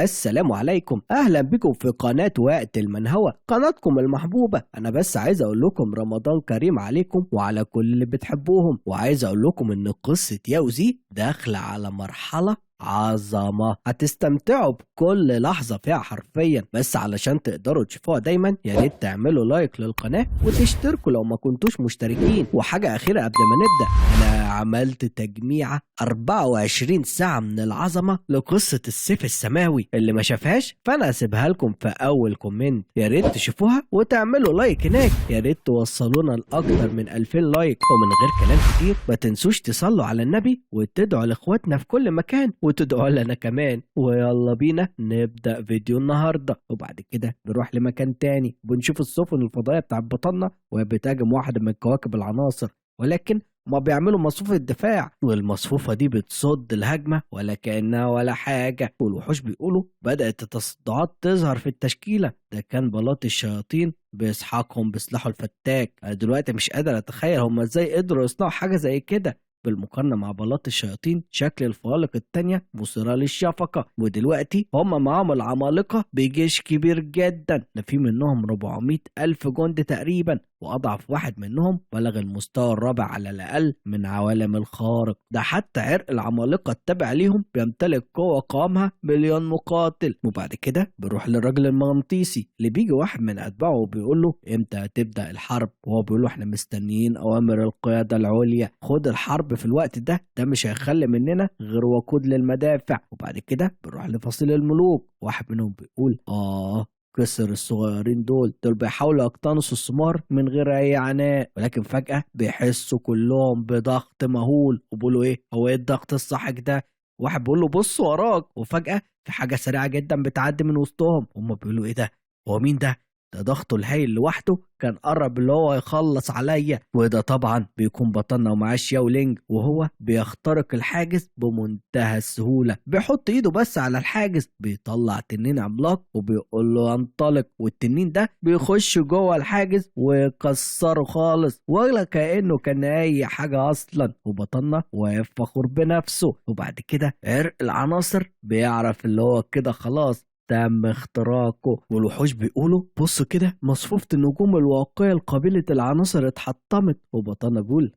السلام عليكم، اهلا بكم في قناة وقت المنهوى، قناتكم المحبوبة. انا بس عايز اقول لكم رمضان كريم عليكم وعلى كل اللي بتحبوهم، وعايز اقول لكم ان قصة ياوزي داخلة على مرحلة عظمة، هتستمتعوا بكل لحظة فيها حرفيا. بس علشان تقدروا تشوفوها دايما يا ريت تعملوا لايك للقناة وتشتركوا لو ما كنتوش مشتركين. وحاجة أخيرة قبل ما نبدأ، أنا عملت تجميعة 24 ساعة من العظمة لقصة السيف السماوي، اللي ما شافهاش فأنا هسيبها لكم في أول كومنت، يا ريت تشوفوها وتعملوا لايك هناك. يا ريت توصلونا لأكتر من 2000 لايك. ومن غير كلام كتير ما تنسوش تصلوا على النبي وتدعوا لإخواتنا في كل مكان وتدعوا لنا كمان. ويلا بينا نبدأ فيديو النهاردة. وبعد كده نروح لمكان تاني وبنشوف السفن الفضائية بتاع بطلنا وهي بتهاجم واحدة من كواكب العناصر، ولكن ما بيعملوا مصفوفة الدفاع، والمصفوفة دي بتصد الهجمة ولا كأنها ولا حاجة. والوحوش بيقولوا بدأت التصدعات تظهر في التشكيلة، ده كان بلاط الشياطين بيسحقهم بسلاحه الفتاك. أنا دلوقتي مش قادر أتخيل هما ازاي قدروا يصنعوا حاجة زي كده. بالمقارنة مع بلاط الشياطين شكل الفوالق التانية مثيرة للشفقة، ودلوقتي هم معاهم العمالقة بجيش كبير جدا، ده في منهم 400 ألف جندي تقريبا، وأضعف واحد منهم بلغ المستوى الرابع على الأقل من عوالم الخارق. ده حتى عرق العمالقة التابع ليهم بيمتلك قوة قوامها مليون مقاتل. وبعد كده بيروح للراجل المغناطيسي اللي بيجي واحد من أتباعه وبيقول له إمتى هتبدأ الحرب، وهو بيقول له إحنا مستنيين أوامر القيادة العليا، خد الحرب في الوقت ده مش هيخلي مننا غير وقود للمدافع. وبعد كده بنروح لفصيل الملوك، واحد منهم بيقول كسر الصغيرين دول بيحاولوا يقتنصوا الثمار من غير اي عناء، ولكن فجأة بيحسوا كلهم بضغط مهول وبيقولوا هو ايه الضغط الصاحك ده؟ واحد بيقول له بص وراك، وفجأة في حاجة سريعة جدا بتعدي من وسطهم. هم بيقولوا ايه ده؟ هو مين ده؟ ده ضغطه الهايل لوحده كان قرب اللي هو يخلص عليا. وده طبعا بيكون بطلنا ومعاه شياو لينج، وهو بيخترق الحاجز بمنتهى السهولة، بيحط ايده بس على الحاجز بيطلع تنين عملاق وبيقول له انطلق، والتنين ده بيخش جوه الحاجز ويكسره خالص ولا كأنه كان اي حاجة اصلا. وبطلنا واقف فخور بنفسه. وبعد كده عرق العناصر بيعرف اللي هو كده خلاص تم اختراقه، والوحوش بيقولوا بصوا كده مصفوفة النجوم الواقية لقبيلة العناصر اتحطمت. وبطلنا بيقول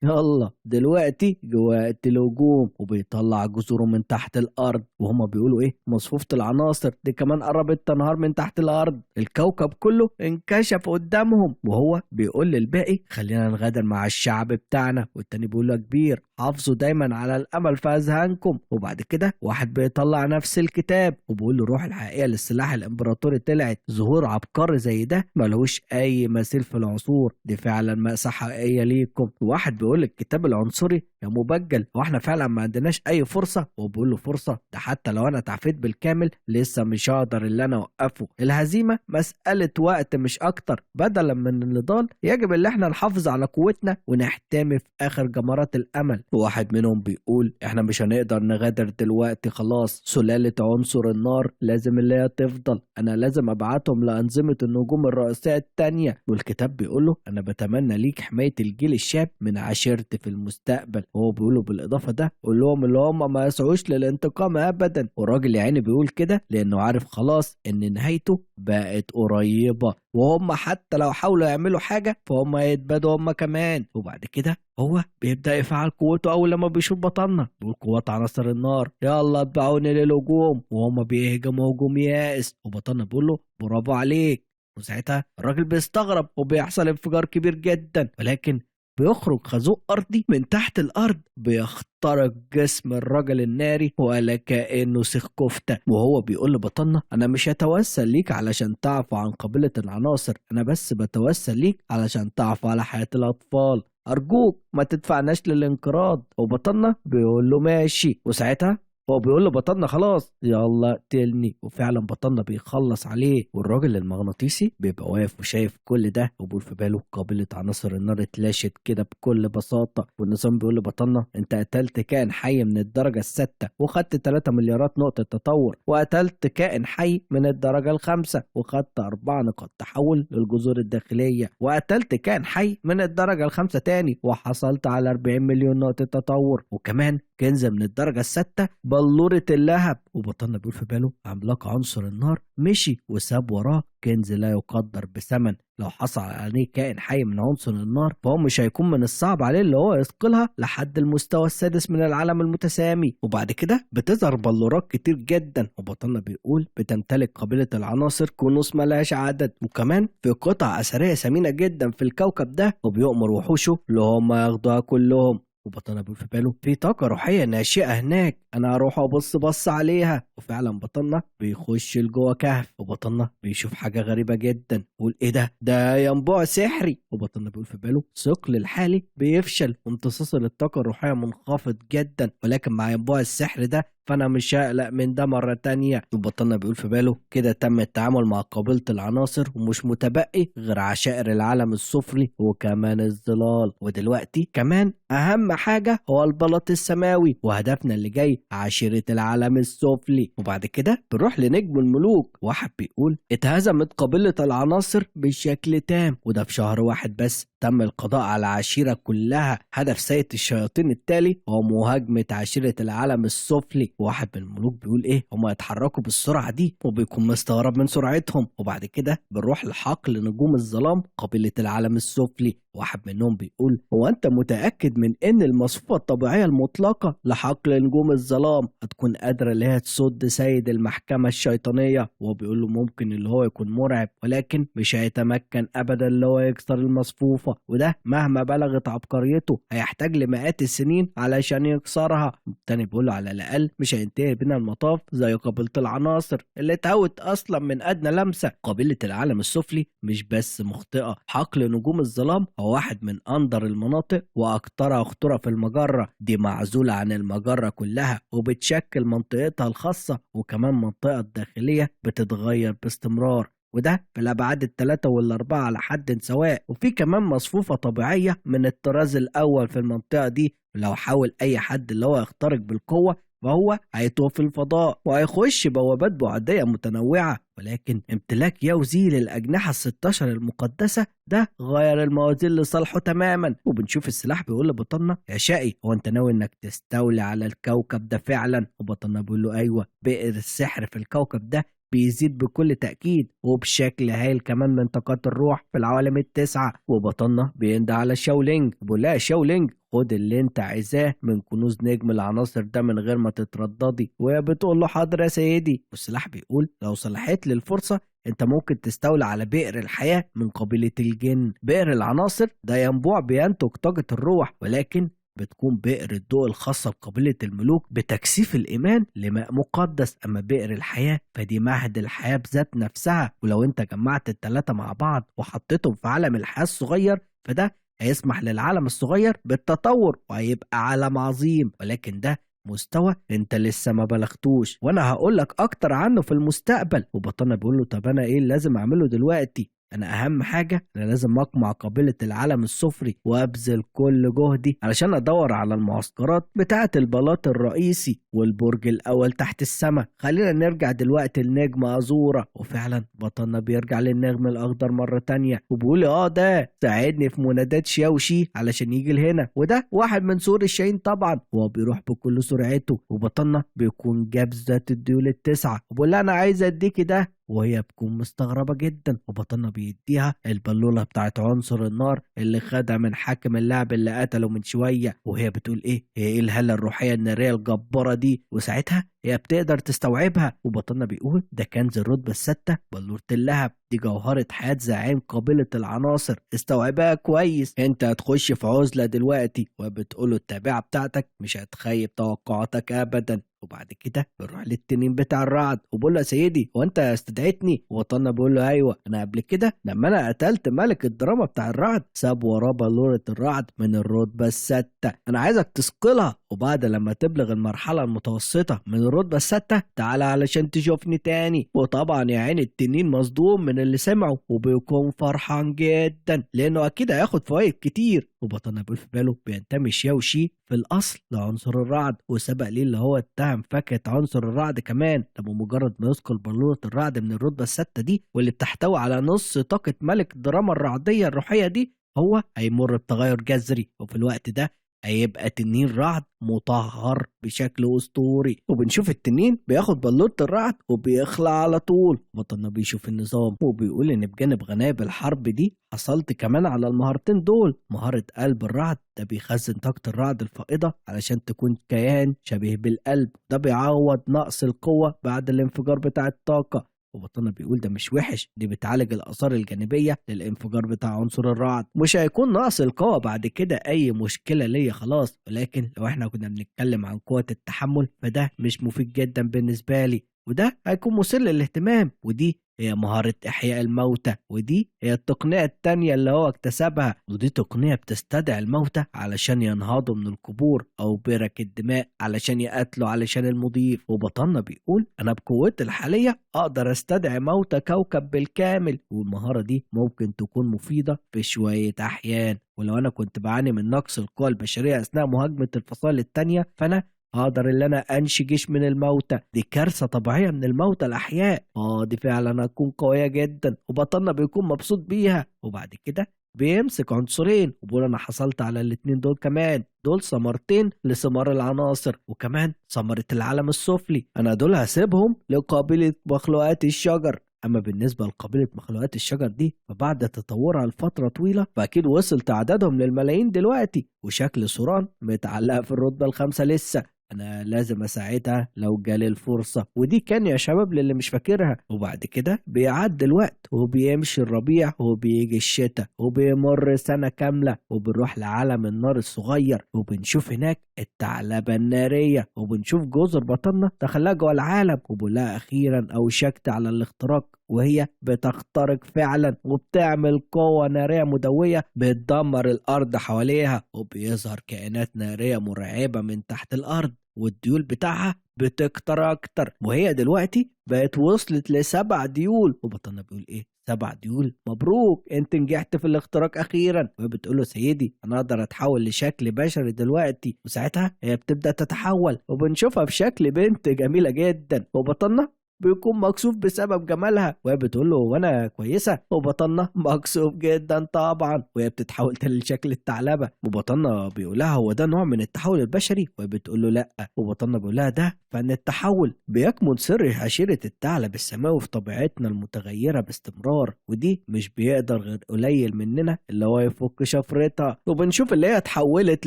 يلا دلوقتي وقت الهجوم، وبيطلع جذوره من تحت الارض. وهما بيقولوا مصفوفة العناصر دي كمان قربت تنهار من تحت الارض، الكوكب كله انكشف قدامهم. وهو بيقول للباقي خلينا نغادر مع الشعب بتاعنا، والتاني بيقول له كبير حافظوا دايما على الامل في اذهانكم. وبعد كده واحد بيطلع نفس الكتاب وبيقول له الروح الحقيقيه للسلاح الامبراطوري طلعت، ظهور عبقري زي ده ملهوش اي مثيل في العصور، دي فعلا مأساة حقيقيه ليكم. واحد بيقول الكتاب العنصري يا مبجل هو احنا فعلا ما عندناش اي فرصه؟ وبيقول له فرصه ده حتى لو انا تعافيت بالكامل لسه مش هقدر اللي انا اوقفه، الهزيمه مساله وقت مش اكتر، بدلا من النضال يجب اللي احنا نحافظ على قوتنا ونحتمي في اخر جمرات الامل. واحد منهم بيقول احنا مش هنقدر نغادر دلوقتي خلاص، سلاله عنصر النار لازم اللي هي تفضل، انا لازم ابعتهم لانظمه النجوم الرئيسيه التانيه. والكتاب بيقول له انا بتمنى ليك حمايه الجيل الشاب من عشيرتي في المستقبل. وهو بيقوله بالاضافه ده قول لهم اللي هم ما يسعوش للانتقام ابدا. والراجل يا عيني بيقول كده لانه عارف خلاص ان نهايته بقت قريبه، وهم حتى لو حاولوا يعملوا حاجه فهم هيتبادوا هم كمان. وبعد كده هو بيبدا يفعل قوته اول لما بيشوف بطلنا، بيقول قوات عناصر النار يلا اتبعوني للهجوم، وهم بيهجموا هجوم يائس. وبطلنا بيقول له برافو عليك. وساعتها الراجل بيستغرب وبيحصل انفجار كبير جدا، ولكن بيخرج خازوق أرضي من تحت الأرض بيخترق جسم الرجل الناري ولا كأنه سيخ كفتة. وهو بيقول لبطلنا أنا مش هتوسل ليك علشان تعفو عن قبيلة العناصر، أنا بس بتوسل ليك علشان تعفو على حياة الأطفال، أرجوك ما تدفعناش للانقراض. وبطلنا بيقول له ماشي. وساعتها هو بيقول له بطلنا خلاص يلا اقتلني، وفعلا بطلنا بيخلص عليه. والراجل المغناطيسي بيبقى واقف وشايف كل ده وبيقول في باله قابلة عناصر النار اتلاشت كده بكل بساطة. والنظام بيقول لبطلنا انت قتلت كائن حي من الدرجة الستة وخدت 3 مليارات نقطة تطور، وقتلت كائن حي من الدرجة الخامسة وخدت 4 نقاط تحول للجذور الداخلية، وقتلت كائن حي من الدرجة الخامسة تاني وحصلت على 40 مليون نقطة تطور، وكمان كنز من الدرجة السادسة، بلورة اللهب. وبطلنا بيقول في باله عملاق عنصر النار مشي وساب وراه كنز لا يقدر بثمن. لو حصل عليه كائن حي من عنصر النار فهو مش هيكون من الصعب عليه اللي هو يثقلها لحد المستوى السادس من العالم المتسامي. وبعد كده بتظهر بلورات كتير جدا، وبطلنا بيقول بتمتلك قبيلة العناصر كنوز ملهاش عدد، وكمان في قطع أثرية ثمينة جدا في الكوكب ده، وبيؤمر وحوشه اللي هم ياخدوها كلهم. وبطلنا بيقول في باله في طاقة روحية ناشئة هناك، أنا هروح أبص عليها. وفعلا بطلنا بيخش لجوه كهف، وبطلنا بيشوف حاجة غريبة جدا، يقول إيه ده ينبوع سحري. وبطلنا بيقول في باله ثقل الحالي بيفشل وامتصاص الطاقة الروحية منخفض جدا، ولكن مع ينبوع السحر ده فانا مش هقلق من ده مرة تانية. وبطلنا بيقول في باله كده تم التعامل مع قبيلة العناصر، ومش متبقي غير عشائر العالم السفلي وكمان الظلال. ودلوقتي كمان اهم حاجة هو البلاط السماوي، وهدفنا اللي جاي عشيرة العالم السفلي. وبعد كده بنروح لنجم الملوك. واحد بيقول اتهزمت قبيلة العناصر بشكل تام، وده في شهر واحد بس تم القضاء على العشيرة كلها. هدف سيد الشياطين التالي هو مهاجمة عشيرة العالم السفلي. واحد من الملوك بيقول ايه هما يتحركوا بالسرعة دي، وبيكون مستغرب من سرعتهم. وبعد كده بنروح لحقل نجوم الظلام قبيلة العالم السفلي. واحد منهم بيقول هو انت متأكد من ان المصفوفة الطبيعية المطلقة لحقل نجوم الظلام هتكون قادرة اللي هي تصد سيد المحكمة الشيطانية؟ وهو بيقول له ممكن اللي هو يكون مرعب، ولكن مش هيتمكن ابدا اللي هو يكسر المصفوفة، وده مهما بلغت عبقريته هيحتاج لمئات السنين علشان يكسرها. التاني بيقول له على الاقل مش هينتهي بينا المطاف زي قبيلة العناصر اللي اتهوت اصلا من ادنى لمسة. قبيلة العالم السفلي مش بس مخطئة، حقل نجوم الظلام هو واحد من أندر المناطق وأكترها خطورة في المجرة دي، معزولة عن المجرة كلها وبتشكل منطقتها الخاصة، وكمان منطقة الداخلية بتتغير باستمرار، وده في الأبعاد الثلاثة والأربعة على حد سواء. وفي كمان مصفوفة طبيعية من الطراز الأول في المنطقة دي، لو حاول أي حد اللي هو يخترق بالقوة فهو هيتوه في الفضاء وهيخش بوابات بعدية متنوعة. ولكن امتلاك ياوزي للأجنحة ال16 المقدسة ده غير الموازين لصالحه تماما. وبنشوف السلاح بيقول لبطلنا يا شقي هو انت ناوي انك تستولي على الكوكب ده فعلا؟ وبطلنا بيقول له ايوه، بئر السحر في الكوكب ده بيزيد بكل تأكيد وبشكل هايل كمان من طاقات الروح في العوالم التسعة. وبطلنا بيندى على شاولينج بيقول لها شاولينج خد اللي انت عايزاه من كنوز نجم العناصر ده من غير ما تترددي. وهي بتقول له حاضر يا سيدي. والسلاح بيقول لو صلحت لي الفرصة انت ممكن تستولي على بئر الحياة من قبيلة الجن. بئر العناصر ده ينبوع بينتج طاقة الروح، ولكن بتكون بئر الضوء الخاصة بقبيلة الملوك بتكثيف الإيمان لماء مقدس. أما بئر الحياة فدي معهد الحياة بذات نفسها، ولو أنت جمعت التلاتة مع بعض وحطيتهم في عالم الحياة الصغير فده هيسمح للعالم الصغير بالتطور وهيبقى عالم عظيم. ولكن ده مستوى انت لسه ما بلغتوش، وانا هقولك اكتر عنه في المستقبل. وبطلنا بيقول له طب انا ايه اللي لازم اعمله دلوقتي؟ انا اهم حاجة انا لازم اقمع قبيلة العالم السفلي وابذل كل جهدي علشان ادور على المعسكرات بتاعة البلاط الرئيسي والبرج الاول تحت السماء. خلينا نرجع دلوقتي لنجم ازورا. وفعلا بطلنا بيرجع للنجم الاخضر مرة تانية وبيقول ده ساعدني في منادات شاوشي علشان يجي لهنا، وده واحد من سور الشاهين طبعا. هو بيروح بكل سرعته، وبطلنا بيكون جاب ذات الديول التسعة وبيقول لها انا عايز اديكي ده، وهي بتكون مستغربة جدا. وبطلنا بيديها البلولة بتاعت عنصر النار اللي خدها من حاكم اللعب اللي قتله من شوية. وهي بتقول هي ايه الهالة الروحية النارية الجبارة دي؟ وساعتها هي بتقدر تستوعبها. وبطلنا بيقول ده كنز الرتبة الستة بلورة اللهب، دي جوهرة حياة زعيم قبيلة العناصر، استوعبها كويس. انت هتخش في عزلة دلوقتي. وبتقوله التابعة بتاعتك مش هتخيب توقعاتك ابدا. وبعد كده بنروح للتنين بتاع الرعد وبقول له يا سيدي هو انت استدعيتني؟ وبطلنا بيقول له ايوه، انا قبل كده لما انا قتلت ملك الدراما بتاع الرعد ساب وراه بلورة الرعد من الرتبة الستة، انا عايزك تثقلها، وبعد لما تبلغ المرحلة المتوسطة من الرتبة الستة تعالى علشان تشوفني تاني. وطبعا يا عين التنين مصدوم من اللي سمعه وبيكون فرحان جدا لانه اكيد هياخد فوائد كتير. وبطلنا بيقول في باله بينتمي شاوشي في الاصل لعنصر الرعد، وسبق ليه اللي هو اتهم فاكهة عنصر الرعد كمان لما مجرد ما يثقل بلورة الرعد من الرتبة الستة دي واللي بتحتوي على نص طاقة ملك الدراما الرعدية الروحية دي هو هيمر بتغير جذري. وفي الوقت ده هيبقى تنين رعد مطهر بشكل أسطوري. وبنشوف التنين بياخد بلورة الرعد وبيخلع على طول. بطلنا بيشوف النظام وبيقول إن بجانب غنايم الحرب دي حصلت كمان على المهارتين دول. مهارة قلب الرعد ده بيخزن طاقة الرعد الفائضة علشان تكون كيان شبيه بالقلب، ده بيعوض نقص القوة بعد الانفجار بتاع الطاقة. وبطلنا بيقول ده مش وحش، دي بتعالج الآثار الجانبية للانفجار بتاع عنصر الرعد. مش هيكون نقص القوة بعد كده أي مشكلة ليا خلاص، ولكن لو احنا كنا بنتكلم عن قوة التحمل فده مش مفيد جدا بالنسبة لي، وده هيكون مثير للاهتمام. ودي هي مهارة إحياء الموتى، ودي هي التقنية التانية اللي هو اكتسبها، ودي تقنية بتستدعي الموتى علشان ينهضوا من القبور أو برك الدماء علشان يقتلوا علشان المضيف. وبطلنا بيقول أنا بقوتي الحالية أقدر أستدعي موتى كوكب بالكامل، والمهارة دي ممكن تكون مفيدة في شوية أحيان. ولو أنا كنت بعاني من نقص القوى البشرية أثناء مهاجمة الفصائل التانية فأنا هقدر ان انا انشي جيش من الموتى. دي كارثة طبيعية من الموتى الاحياء، دي فعلا هتكون قوية جدا. وبطلنا بيكون مبسوط بيها. وبعد كده بيمسك عنصرين وبيقول انا حصلت على الاتنين دول كمان، دول ثمرتين لثمار العناصر وكمان ثمرة العالم السفلي. انا دول هسيبهم لقابلة مخلوقات الشجر. اما بالنسبة لقبيلة مخلوقات الشجر دي فبعد تطورها لفترة طويلة فاكيد وصل تعدادهم للملايين دلوقتي، وشكل سوران متعلقة في الرتبة الخامسة لسه. انا لازم اساعدها لو جالي الفرصة. ودي كان يا شباب للي مش فاكرها. وبعد كده بيعدي الوقت وبيمشي الربيع وبيجي الشتاء وبيمر سنة كاملة وبنروح لعالم النار الصغير وبنشوف هناك الثعلبة النارية، وبنشوف جزر بطلنا تخليها جوه العالم وبنلاقي اخيرا اوشكت على الاختراق، وهي بتخترق فعلا وبتعمل قوة نارية مدوية بتدمر الأرض حواليها، وبيظهر كائنات نارية مرعبة من تحت الأرض والديول بتاعها بتكتر أكتر. وهي دلوقتي بقت وصلت ل7 ديول. وبطلنا بيقول إيه 7 ديول؟ مبروك انت نجحت في الاختراق أخيرا. وهي بتقول له سيدي أنا أقدر أتحول لشكل بشري دلوقتي. وساعتها هي بتبدأ تتحول وبنشوفها في شكل بنت جميلة جدا. وبطلنا بيكون مكسوف بسبب جمالها وهي بتقول له وانا كويسه. وبطلنا مكسوف جدا طبعا وهي بتتحول تاني لشكل الثعلبه. وبطلنا بيقول لها هو ده نوع من التحول البشري؟ وهي بتقول له لا. وبطلنا بيقول لها ده فان التحول بيكمن سر عشيره الثعلب السماوي في طبيعتنا المتغيره باستمرار، ودي مش بيقدر غير قليل مننا اللي هو يفك شفرتها. وبنشوف اللي هي اتحولت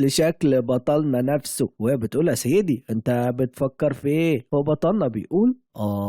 لشكل بطلنا نفسه وهي بتقول يا سيدي انت بتفكر في ايه؟ وبطلنا بيقول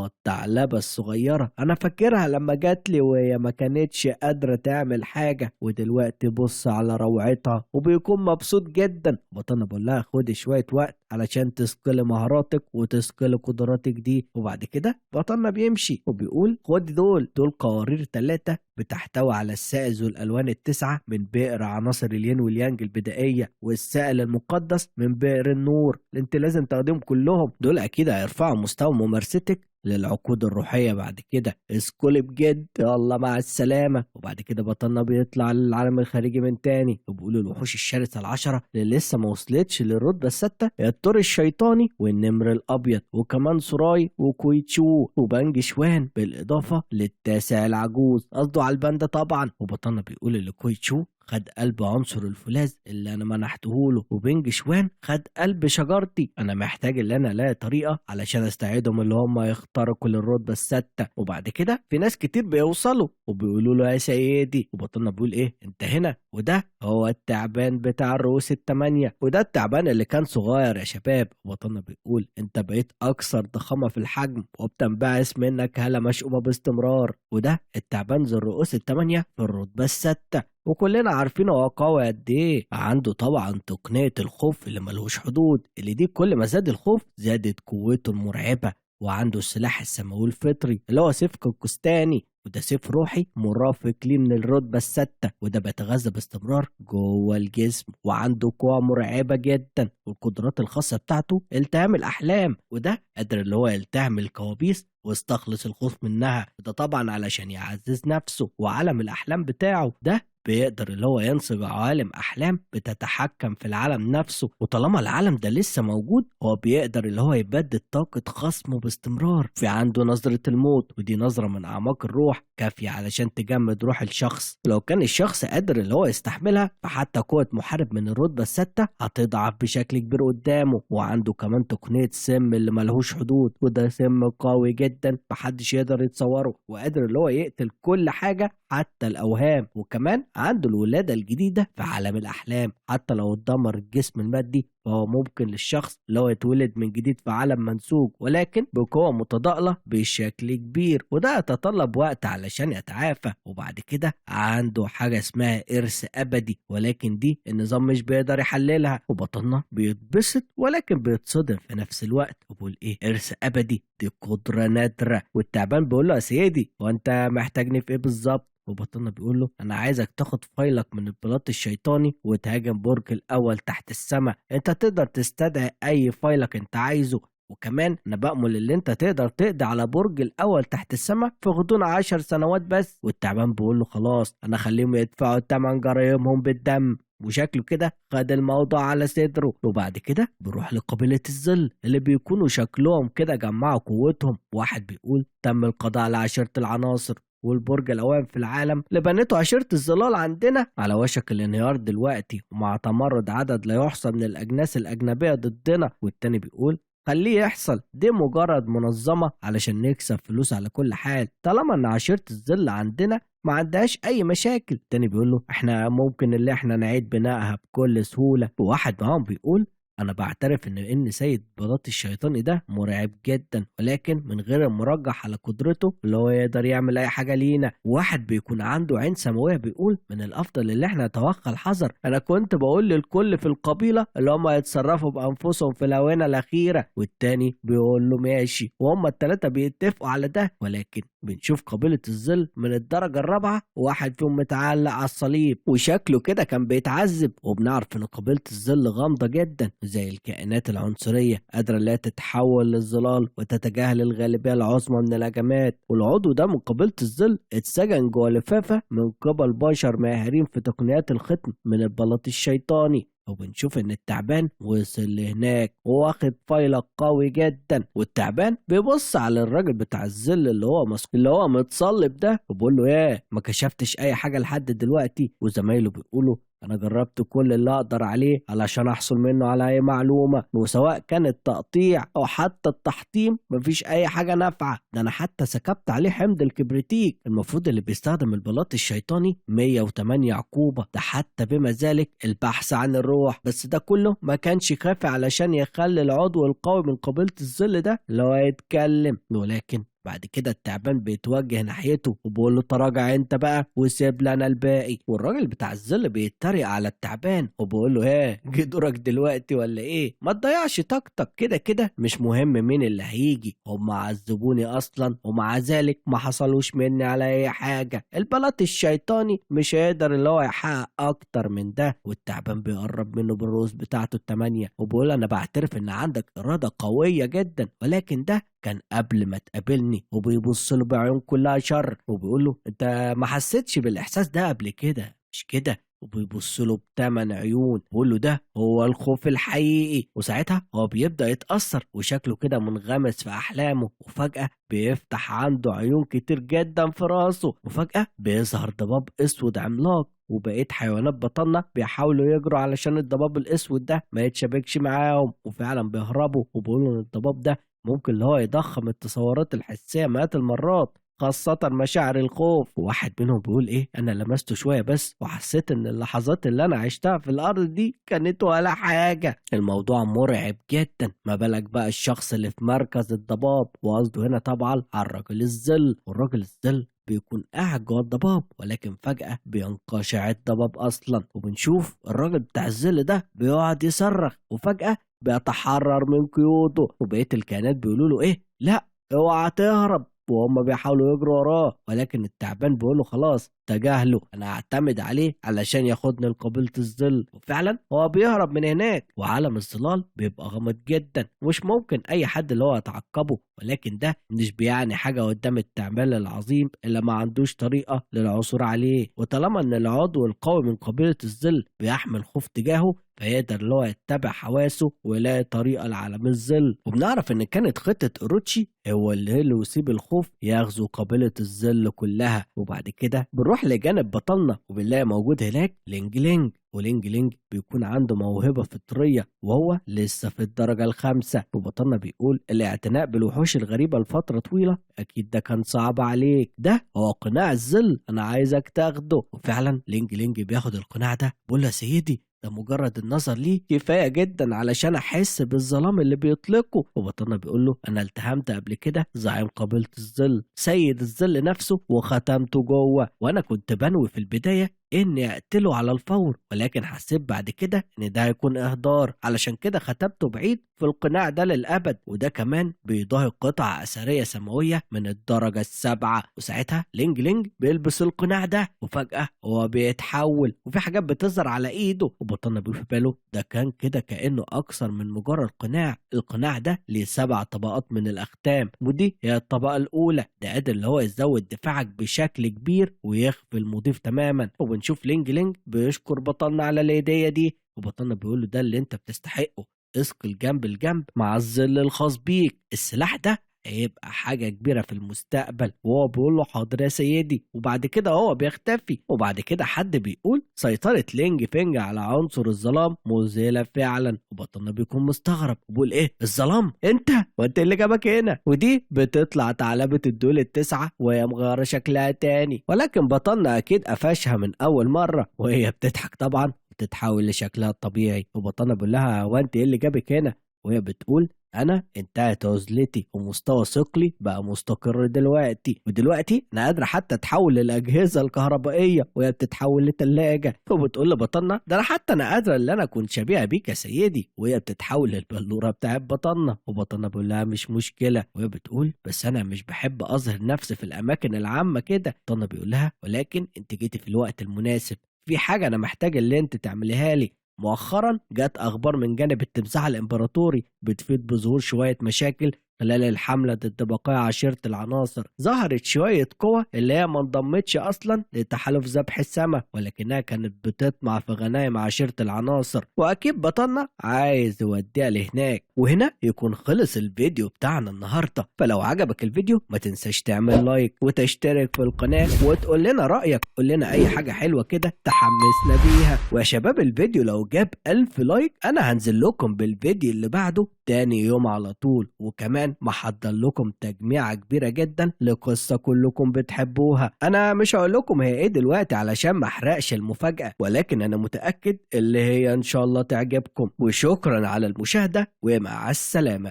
الثعلبة الصغيرة أنا فاكرها لما جات لي وهي ما كانتش قادرة تعمل حاجة، ودلوقتي بص على روعتها. وبيكون مبسوط جدا. بطلنا بقول لها خدي شوية وقت علشان تسقلي مهاراتك وتسقلي قدراتك دي. وبعد كده بطلنا بيمشي وبيقول خد دول قوارير 3 بتحتوي على السائل ذو الألوان ال9 من بئر عناصر الين واليانج البدائية، والسائل المقدس من بئر النور اللي انت لازم تاخدهم كلهم. دول أكيد هيرفعوا مستوى ممارستك للعقود الروحية. بعد كده اسكولي بجد يلا مع السلامة. وبعد كده بطلنا بيطلع للعالم الخارجي من تاني وبيقولوا الوحوش الشرسة ال10 اللي لسه ما وصلتش للرتبة الستة هي الثور الشيطاني والنمر الأبيض وكمان سوراي وكويتشو وبانج شوان بالإضافة للتاسع العجوز، قصده على الباندا طبعا. وبطلنا بيقول اللي كويتشو خد قلب عنصر الفولاذ اللي انا منحته له، وبنج شوان خد قلب شجرتي. انا محتاج ان انا الاقي طريقه علشان استعيدهم اللي هم يخترقوا للرتبه السادسه. وبعد كده في ناس كتير بيوصلوا وبيقولوا له يا سيدي. وبطلنا بيقول ايه انت هنا؟ وده هو التعبان بتاع الرؤوس ال8، وده التعبان اللي كان صغير يا شباب. وبطلنا بيقول انت بقيت اكثر ضخامه في الحجم وبتنبعث منك هاله مشؤومه باستمرار، وده التعبان ذو الرؤوس ال8 في الرتبه السادسه. وكلنا عارفين هو قوي قد ايه. عنده طبعا تقنية الخوف اللي ملوش حدود، اللي دي كل ما زاد الخوف زادت قوته المرعبة. وعنده السلاح السماوي الفطري اللي هو سيف كوكستاني، وده سيف روحي مرافق ليه من الرتبة السادسة، وده بيتغذى باستمرار جوه الجسم. وعنده قوة مرعبة جدا، والقدرات الخاصة بتاعته التهام الأحلام، وده قادر اللي هو يلتهم الكوابيس واستخلص الخوف منها، وده طبعا علشان يعزز نفسه وعالم الأحلام بتاعه. ده بيقدر اللي هو ينسج عوالم أحلام بتتحكم في العالم نفسه، وطالما العالم ده لسه موجود هو بيقدر اللي هو يبدد طاقة خصمه باستمرار. في عنده نظرة الموت، ودي نظرة من أعماق الروح كافية علشان تجمد روح الشخص. لو كان الشخص قادر اللي هو يستحملها فحتى قوة محارب من الرتبة الستة هتضعف بشكل كبير قدامه. وعنده كمان تقنية سم اللي ملهوش حدود، وده سم قوي جدا محدش يقدر يتصوره، وقادر اللي هو يقتل كل حاجة حتى الأوهام. وكمان عنده الولادة الجديدة في عالم الأحلام، حتى لو اتدمر الجسم المادي فهو ممكن للشخص اللي هو يتولد من جديد في عالم منسوج، ولكن بقوة متضاءلة بشكل كبير، وده يتطلب وقت علشان يتعافى. وبعد كده عنده حاجة اسمها إرث أبدي، ولكن دي النظام مش بيقدر يحللها، وبطلنا بيتبسط ولكن بيتصدم في نفس الوقت وبيقول إيه إرث أبدي؟ دي قدرة نادرة. والتعبان بيقول له يا سيدي وأنت محتاجني في إيه بالظبط؟ وبطلنا بيقول له انا عايزك تاخد فايلك من البلاط الشيطاني وتهاجم برج الاول تحت السماء. انت تقدر تستدعي اي فايلك انت عايزه، وكمان انا بأمل اللي انت تقدر تقضي على برج الاول تحت السماء في غضون 10 سنوات بس. والتعبان بيقول له خلاص انا خليهم يدفعوا تمن جرايمهم بالدم. وشكله كده خد الموضوع على صدره. وبعد كده بيروح لقبيلة الظل اللي بيكونوا شكلهم كده جمعوا قوتهم. واحد بيقول تم القضاء على عشيرة العناصر والبرج الأوام في العالم اللي بنته عشيرة الظلال عندنا على وشك الانهيار دلوقتي، ومع تمرد عدد لا يحصى من الأجناس الأجنبية ضدنا. والتاني بيقول خليه يحصل، دي مجرد منظمة علشان نكسب فلوس على كل حال، طالما ان عشيرة الظل عندنا ما عندهاش اي مشاكل. التاني بيقول له احنا ممكن اللي احنا نعيد بنائها بكل سهولة. وواحد معاهم بيقول انا بعترف ان سيد بلاط الشيطاني ده مرعب جدا، ولكن من غير المرجح على قدرته اللي هو يقدر يعمل اي حاجه لينا. واحد بيكون عنده عين سماويه بيقول من الافضل اللي احنا نتوخى الحذر. انا كنت بقول للكل في القبيله اللي هم يتصرفوا بانفسهم في الاونه الاخيره. والتاني بيقول له ماشي، وهم الثلاثه بيتفقوا على ده. ولكن بنشوف قبيله الظل من الدرجه الرابعه واحد فيهم متعلق على الصليب وشكله كده كان بيتعذب. وبنعرف ان قبيله الظل غامضه جدا زي الكائنات العنصرية، قادرة لا تتحول للظلال وتتجاهل الغالبية العظمى من الهجمات. والعضو ده من قبيلة الظل اتسجن جوه لفافة من قبل بشر ماهرين في تقنيات الختم من البلاط الشيطاني. وبنشوف ان التعبان وصل لهناك وواخد فايلة قوي جدا. والتعبان بيبص على الراجل بتاع الظل اللي هو متصلب ده وبيقول له ايه ما كشفتش اي حاجة لحد دلوقتي؟ وزمايله بيقولوا انا جربت كل اللي اقدر عليه علشان احصل منه على اي معلومة، وسواء كان التقطيع او حتى التحطيم مفيش اي حاجة نافعة. ده انا حتى سكبت عليه حمض الكبريتيك المفروض اللي بيستخدم البلاط الشيطاني 108 عقوبة، ده حتى بما ذلك البحث عن الروح. بس ده كله ما كانش كافي علشان يخلي العضو القوي من قبيلة الظل ده اللي هو يتكلم. ولكن بعد كده التعبان بيتوجه ناحيته وبيقول له تراجع انت بقى وسيب لنا الباقي. والراجل بتاع الظل بيتريق على التعبان وبيقول له ايه جه دورك دلوقتي ولا ايه؟ ما تضيعش طاقتك، كده كده مش مهم مين اللي هيجي، هم عذبوني اصلا ومع ذلك ما حصلوش مني على اي حاجه. البلاط الشيطاني مش هيقدر اللي هو يحقق اكتر من ده. والتعبان بيقرب منه بالرؤوس بتاعته التمانية وبيقول انا بعترف ان عندك اراده قويه جدا، ولكن ده كان قبل ما تقابلني. وبيبص له بعيون كلها شر وبيقول له انت ما حسيتش بالاحساس ده قبل كده مش كده؟ وبيبص له بتمن عيون بيقول له ده هو الخوف الحقيقي. وساعتها هو بيبدأ يتأثر وشكله كده منغمس في أحلامه، وفجأة بيفتح عنده عيون كتير جدا في راسه، وفجأة بيظهر ضباب أسود عملاق. وبقية حيوانات بطنة بيحاولوا يجروا علشان الضباب الأسود ده ما يتشابكش معاهم، وفعلا بيهربوا. وبيقولوا إن الضباب ده ممكن اللي هو يضخم التصورات الحسية مئات المرات، خاصة مشاعر الخوف. وواحد منهم بيقول ايه انا لمسته شوية بس وحسيت ان اللحظات اللي انا عشتها في الارض دي كانت ولا حاجة. الموضوع مرعب جدا، ما بالك بقى الشخص اللي في مركز الضباب، وقصده هنا طبعا على الراجل الظل. والراجل الظل بيكون قاعد جوه الضباب ولكن فجأة بينقشع الضباب أصلا، وبنشوف الراجل بتاع الظل ده بيقعد يصرخ وفجأة بيتحرر من قيوده. وبقية الكائنات بيقولوا له ايه لا اوعى تهرب، وهم بيحاولوا يجروا وراه. ولكن التعبان بيقول له خلاص واتجه له. انا هعتمد عليه علشان ياخدني لقبيلة الظل. وفعلا هو بيهرب من هناك، وعالم الظلال بيبقى غامض جدا ومش ممكن اي حد اللي هو يتعقبه، ولكن ده مش بيعني حاجة قدام التعبان العظيم اللي ما عندوش طريقة للعثور عليه. وطالما ان العضو القوي من قبيلة الظل بيحمل خوف تجاهه، فيقدر اللي هو يتبع حواسه ويلاقي طريقة لعالم الظل. وبنعرف ان كانت خطة اوروتشي هو اللي يسيب الخوف يغزو قبيلة الظل كلها. وبعد كده بنروح لجانب بطلنا وبنلاقي موجود هناك لينج لينج. ولينج لينج بيكون عنده موهبة فطرية وهو لسه في الدرجة الخامسة. وبطلنا بيقول الاعتناء بالوحوش الغريبة لفترة طويلة أكيد ده كان صعب عليك، ده هو قناع الظل، أنا عايزك تاخده. وفعلا لينج لينج بياخد القناع ده، بيقول له يا سيدي ده مجرد النظر ليه كفاية جدا علشان أحس بالظلام اللي بيطلقه. وبطلنا بيقول له أنا التهمت قبل كده زعيم قبيلة الظل سيد الظل نفسه وختمته جوه، وأنا كنت بنوي في البداية إني أقتله على الفور، ولكن حسيت بعد كده إن ده هيكون إهدار، علشان كده ختمته بعيد في القناع ده للأبد. وده كمان بيضاهي قطعة أثرية سماوية من الدرجة السابعة. وساعتها لينج لينج بيلبس القناع ده وفجأة هو بيتحول وفي حاجات بتظهر على إيده. وبطلنا بيقول في باله ده كان كده كأنه أكثر من مجرد قناع، القناع ده ليه 7 طبقات من الأختام، ودي هي الطبقة الأولى. ده قادر اللي هو يزود دفاعك بشكل كبير ويخفي المضيف تماما. وبنشوف لينج لينج بيشكر بطلنا على الهدية دي، وبطلنا بيقول له ده اللي انت بتستحقه، اسقل جنب الجنب مع الظل الخاص بيك، السلاح ده هيبقى حاجة كبيرة في المستقبل. وهو بيقول له حاضر يا سيدي، وبعد كده هو بيختفي. وبعد كده حد بيقول سيطرة لينج فينج على عنصر الظلام مذهلة فعلا. وبطلنا بيكون مستغرب وبيقول ايه الظلام انت وانت اللي جابك هنا؟ ودي بتطلع ثعلبة الدول التسعة وهي مغيرة شكلها تاني، ولكن بطلنا اكيد قفشها من اول مرة وهي بتضحك طبعا بتتحول لشكلها الطبيعي. وبطلنا بيقول لها هو انت ايه اللي جابك هنا؟ وهي بتقول انا انتهت عزلتي ومستوى ثقلي بقى مستقر دلوقتي، ودلوقتي انا قادره حتى اتحول للاجهزه الكهربائيه وهي بتتحول لثلاجه. وبتقول لبطلنا ده انا حتى انا قادره اللي انا كنت شبيهه بيك يا سيدي، وهي بتتحول للبلوره بتاعت بطلنا. وبطلنا بيقول لها مش مشكله، وهي بتقول بس انا مش بحب اظهر نفسي في الاماكن العامه كده. بطلنا بيقول لها ولكن انت جيتي في الوقت المناسب، في حاجه انا محتاج اللي انت تعمليها لي. مؤخرا جت اخبار من جانب التمساح الامبراطوري بتفيد بظهور شويه مشاكل خلال الحملة ضد بقايا عشيرة العناصر. ظهرت شوية قوة اللي هي ما انضمتش أصلا لتحالف ذبح السماء، ولكنها كانت بتطمع في غنايم عشيرة العناصر، وأكيد بطلنا عايز يوديها لهناك. وهنا يكون خلص الفيديو بتاعنا النهاردة. فلو عجبك الفيديو ما تنساش تعمل لايك وتشترك في القناة وتقول لنا رأيك، قول لنا أي حاجة حلوة كده تحمسنا بيها. ويا شباب الفيديو لو جاب 1000 لايك أنا هنزل لكم بالفيديو اللي بعده تاني يوم على طول، وكمان محضر لكم تجميعة كبيرة جدا لقصة كلكم بتحبوها. انا مش هقول لكم هي ايه دلوقتي علشان ما احرقش المفاجأة، ولكن انا متأكد اللي هي ان شاء الله تعجبكم. وشكرا على المشاهدة ومع السلامة.